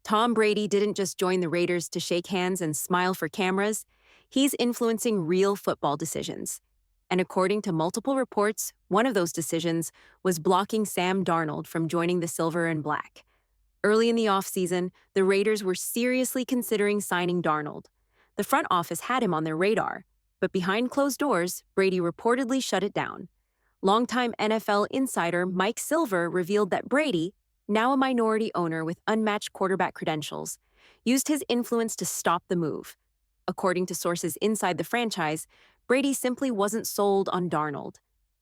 Tom Brady didn't just join the Raiders to shake hands and smile for cameras, he's influencing real football decisions. And according to multiple reports, one of those decisions was blocking Sam Darnold from joining the Silver and Black. Early in the offseason, the Raiders were seriously considering signing Darnold. The front office had him on their radar, but behind closed doors, Brady reportedly shut it down. Longtime NFL insider Mike Silver revealed that Brady, now a minority owner with unmatched quarterback credentials, used his influence to stop the move. According to sources inside the franchise, Brady simply wasn't sold on Darnold.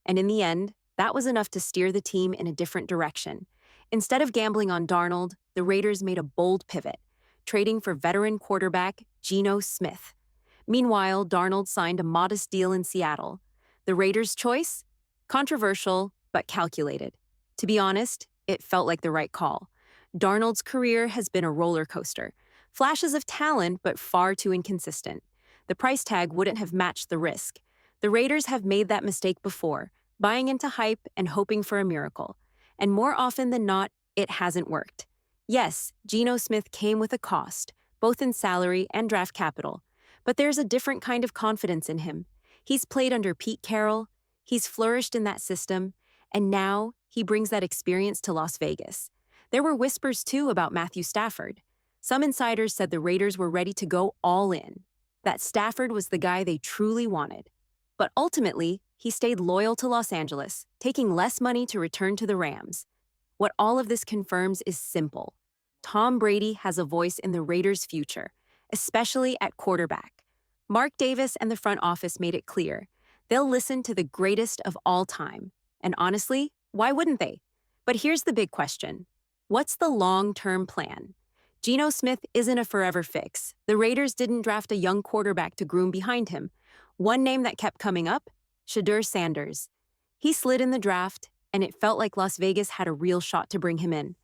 And in the end, that was enough to steer the team in a different direction. Instead of gambling on Darnold, the Raiders made a bold pivot, trading for veteran quarterback Geno Smith. Meanwhile, Darnold signed a modest deal in Seattle. The Raiders' choice? Controversial, but calculated. To be honest, it felt like the right call. Darnold's career has been a roller coaster. Flashes of talent, but far too inconsistent. The price tag wouldn't have matched the risk. The Raiders have made that mistake before, buying into hype and hoping for a miracle. And more often than not, it hasn't worked. Yes, Geno Smith came with a cost, both in salary and draft capital. But there's a different kind of confidence in him. He's played under Pete Carroll, he's flourished in that system, and now he brings that experience to Las Vegas. There were whispers, too, about Matthew Stafford. Some insiders said the Raiders were ready to go all in, that Stafford was the guy they truly wanted. But ultimately, he stayed loyal to Los Angeles, taking less money to return to the Rams. What all of this confirms is simple. Tom Brady has a voice in the Raiders' future, especially at quarterback. Mark Davis and the front office made it clear. They'll listen to the greatest of all time. And honestly, why wouldn't they? But here's the big question. What's the long-term plan? Geno Smith isn't a forever fix. The Raiders didn't draft a young quarterback to groom behind him. One name that kept coming up? Shedeur Sanders. He slid in the draft, and it felt like Las Vegas had a real shot to bring him in.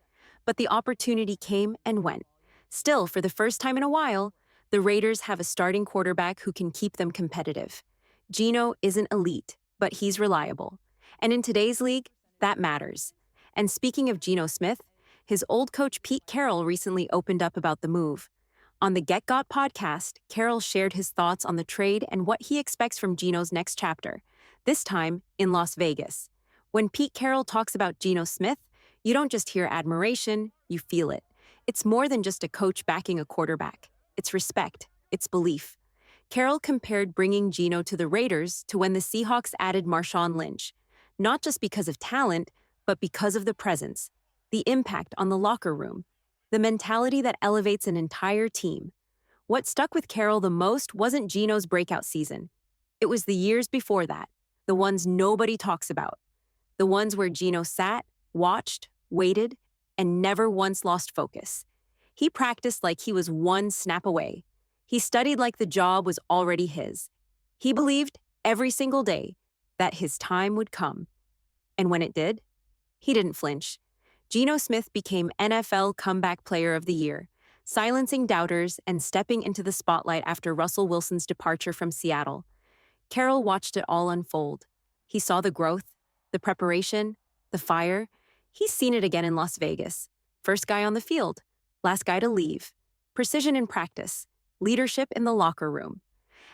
But the opportunity came and went. Still, for the first time in a while, the Raiders have a starting quarterback who can keep them competitive. Geno isn't elite, but he's reliable. And in today's league, that matters. And speaking of Geno Smith, his old coach Pete Carroll recently opened up about the move. On the Get Got podcast, Carroll shared his thoughts on the trade and what he expects from Geno's next chapter, this time in Las Vegas. When Pete Carroll talks about Geno Smith, you don't just hear admiration, you feel it. It's more than just a coach backing a quarterback. It's respect. It's belief. Carroll compared bringing Geno to the Raiders to when the Seahawks added Marshawn Lynch, not just because of talent, but because of the presence, the impact on the locker room, the mentality that elevates an entire team. What stuck with Carroll the most wasn't Geno's breakout season. It was the years before that, the ones nobody talks about, the ones where Geno sat, watched, waited, and never once lost focus. He practiced like he was one snap away. He studied like the job was already his. He believed every single day that his time would come. And when it did, he didn't flinch. Geno Smith became NFL Comeback Player of the Year, silencing doubters and stepping into the spotlight after Russell Wilson's departure from Seattle. Carroll watched it all unfold. He saw the growth, the preparation, the fire. He's seen it again in Las Vegas. First guy on the field, last guy to leave. Precision in practice, leadership in the locker room.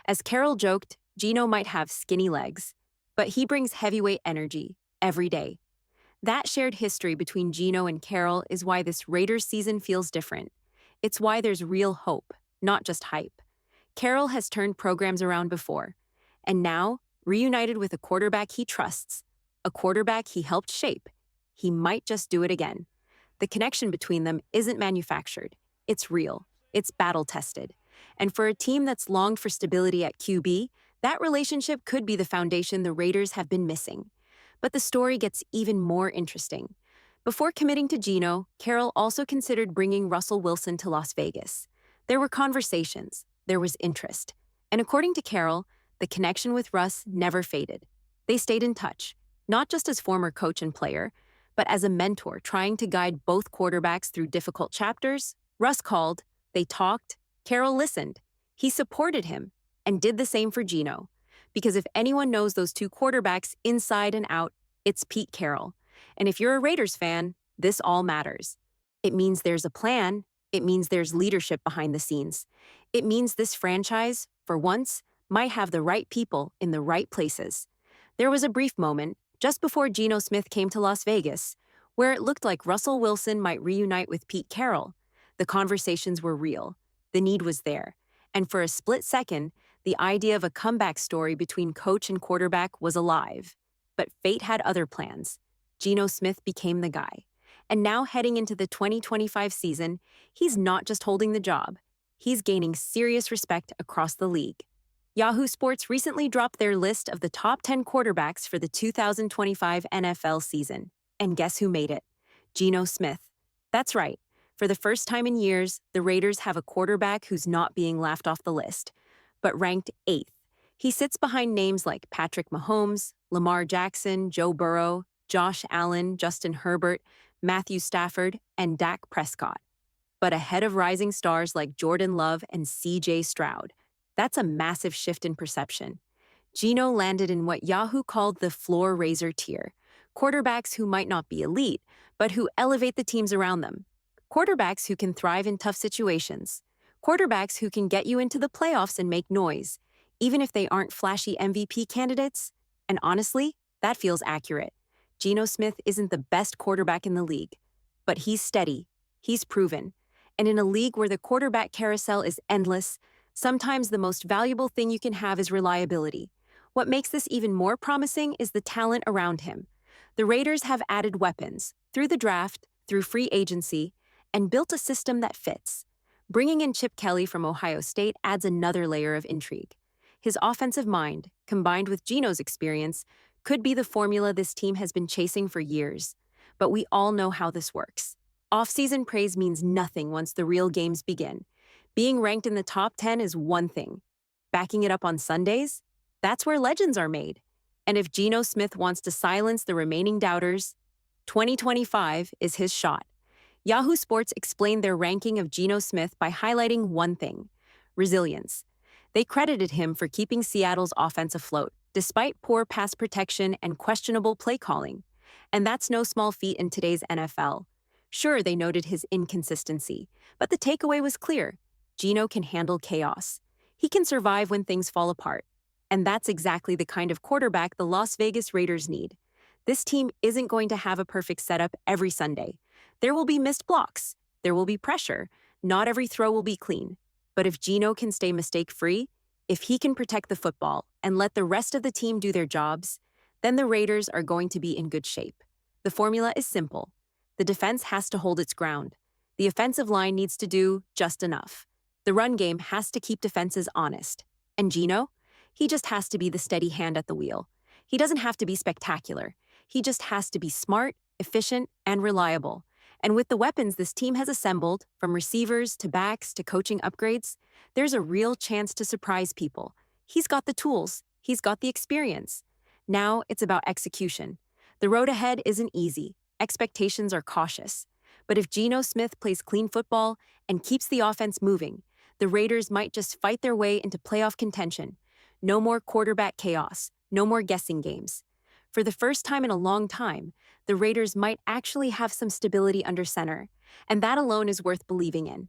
As Carroll joked, Geno might have skinny legs, but he brings heavyweight energy every day. That shared history between Geno and Carroll is why this Raiders season feels different. It's why there's real hope, not just hype. Carroll has turned programs around before, and now, reunited with a quarterback he trusts, a quarterback he helped shape, he might just do it again. The connection between them isn't manufactured. It's real. It's battle-tested. And for a team that's longed for stability at QB, that relationship could be the foundation the Raiders have been missing. But the story gets even more interesting. Before committing to Geno, Carroll also considered bringing Russell Wilson to Las Vegas. There were conversations. There was interest. And according to Carroll, the connection with Russ never faded. They stayed in touch, not just as former coach and player, but as a mentor trying to guide both quarterbacks through difficult chapters. Russ called, they talked, Carroll listened. He supported him and did the same for Geno. Because if anyone knows those two quarterbacks inside and out, it's Pete Carroll. And if you're a Raiders fan, this all matters. It means there's a plan, It means there's leadership behind the scenes. It means this franchise, for once, might have the right people in the right places. There was a brief moment, just before Geno Smith came to Las Vegas, where it looked like Russell Wilson might reunite with Pete Carroll. The conversations were real. The need was there. And for a split second, the idea of a comeback story between coach and quarterback was alive. But fate had other plans. Geno Smith became the guy. And now heading into the 2025 season, he's not just holding the job. He's gaining serious respect across the league. Yahoo Sports recently dropped their list of the top 10 quarterbacks for the 2025 NFL season. And guess who made it? Geno Smith. That's right. For the first time in years, the Raiders have a quarterback who's not being laughed off the list, but ranked 8th. He sits behind names like Patrick Mahomes, Lamar Jackson, Joe Burrow, Josh Allen, Justin Herbert, Matthew Stafford, and Dak Prescott. But ahead of rising stars like Jordan Love and C.J. Stroud. That's a massive shift in perception. Geno landed in what Yahoo called the floor raiser tier, quarterbacks who might not be elite, but who elevate the teams around them. Quarterbacks who can thrive in tough situations. Quarterbacks who can get you into the playoffs and make noise, even if they aren't flashy MVP candidates. And honestly, that feels accurate. Geno Smith isn't the best quarterback in the league, but he's steady, he's proven. And in a league where the quarterback carousel is endless, sometimes the most valuable thing you can have is reliability. What makes this even more promising is the talent around him. The Raiders have added weapons, through the draft, through free agency, and built a system that fits. Bringing in Chip Kelly from Ohio State adds another layer of intrigue. His offensive mind, combined with Geno's experience, could be the formula this team has been chasing for years. But we all know how this works. Off-season praise means nothing once the real games begin. Being ranked in the top 10 is one thing. Backing it up on Sundays? That's where legends are made. And if Geno Smith wants to silence the remaining doubters, 2025 is his shot. Yahoo Sports explained their ranking of Geno Smith by highlighting one thing: resilience. They credited him for keeping Seattle's offense afloat, despite poor pass protection and questionable play calling. And that's no small feat in today's NFL. Sure, they noted his inconsistency, but the takeaway was clear. Geno can handle chaos. He can survive when things fall apart. And that's exactly the kind of quarterback the Las Vegas Raiders need. This team isn't going to have a perfect setup every Sunday. There will be missed blocks. There will be pressure. Not every throw will be clean. But if Geno can stay mistake-free, if he can protect the football and let the rest of the team do their jobs, then the Raiders are going to be in good shape. The formula is simple. The defense has to hold its ground. The offensive line needs to do just enough. The run game has to keep defenses honest. And Geno? He just has to be the steady hand at the wheel. He doesn't have to be spectacular. He just has to be smart, efficient, and reliable. And with the weapons this team has assembled, from receivers to backs to coaching upgrades, there's a real chance to surprise people. He's got the tools. He's got the experience. Now it's about execution. The road ahead isn't easy. Expectations are cautious. But if Geno Smith plays clean football and keeps the offense moving, the Raiders might just fight their way into playoff contention. No more quarterback chaos. No more guessing games. For the first time in a long time, the Raiders might actually have some stability under center, and that alone is worth believing in.